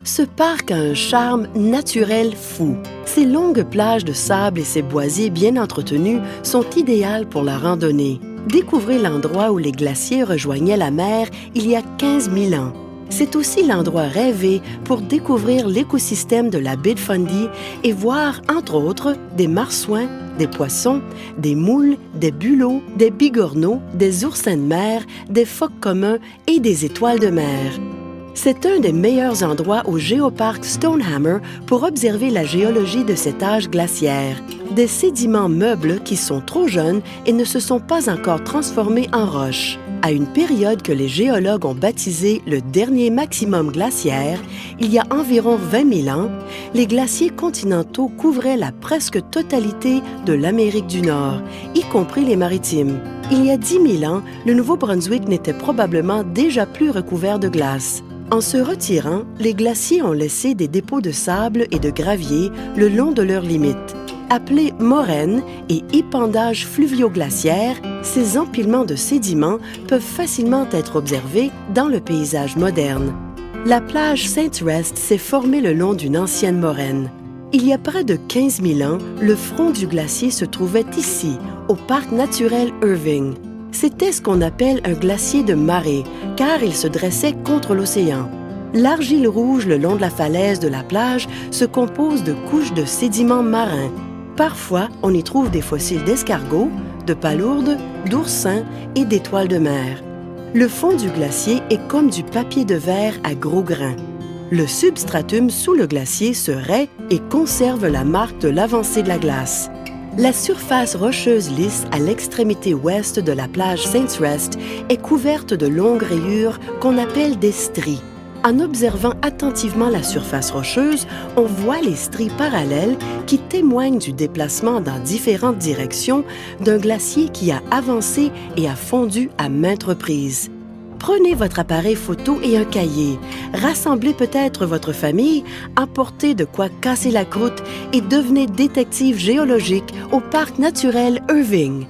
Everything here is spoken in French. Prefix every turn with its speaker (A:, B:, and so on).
A: Ce parc a un charme naturel fou. Ses longues plages de sable et ses boisiers bien entretenus sont idéales pour la randonnée. Découvrez l'endroit où les glaciers rejoignaient la mer il y a 15 000 ans. C'est aussi l'endroit rêvé pour découvrir l'écosystème de la baie de Fundy et voir, entre autres, des marsouins, des poissons, des moules, des bulots, des bigorneaux, des oursins de mer, des phoques communs et des étoiles de mer. C'est un des meilleurs endroits au géoparc Stonehammer pour observer la géologie de cet âge glaciaire. Des sédiments meubles qui sont trop jeunes et ne se sont pas encore transformés en roches. À une période que les géologues ont baptisée le dernier maximum glaciaire, il y a environ 20 000 ans, les glaciers continentaux couvraient la presque totalité de l'Amérique du Nord, y compris les maritimes. Il y a 10 000 ans, le Nouveau-Brunswick n'était probablement déjà plus recouvert de glace. En se retirant, les glaciers ont laissé des dépôts de sable et de gravier le long de leurs limites. Appelés moraines et épandages fluvio-glaciaires, ces empilements de sédiments peuvent facilement être observés dans le paysage moderne. La plage Saint-Rest s'est formée le long d'une ancienne moraine. Il y a près de 15 000 ans, le front du glacier se trouvait ici, au parc naturel Irving. C'était ce qu'on appelle un glacier de marée, car il se dressait contre l'océan. L'argile rouge le long de la falaise de la plage se compose de couches de sédiments marins. Parfois, on y trouve des fossiles d'escargots, de palourdes, d'oursins et d'étoiles de mer. Le fond du glacier est comme du papier de verre à gros grains. Le substratum sous le glacier se raie et conserve la marque de l'avancée de la glace. La surface rocheuse lisse à l'extrémité ouest de la plage Saint-Rest est couverte de longues rayures qu'on appelle des stries. En observant attentivement la surface rocheuse, on voit les stries parallèles qui témoignent du déplacement dans différentes directions d'un glacier qui a avancé et a fondu à maintes reprises. Prenez votre appareil photo et un cahier. Rassemblez peut-être votre famille, apportez de quoi casser la croûte et devenez détective géologique au parc naturel Irving.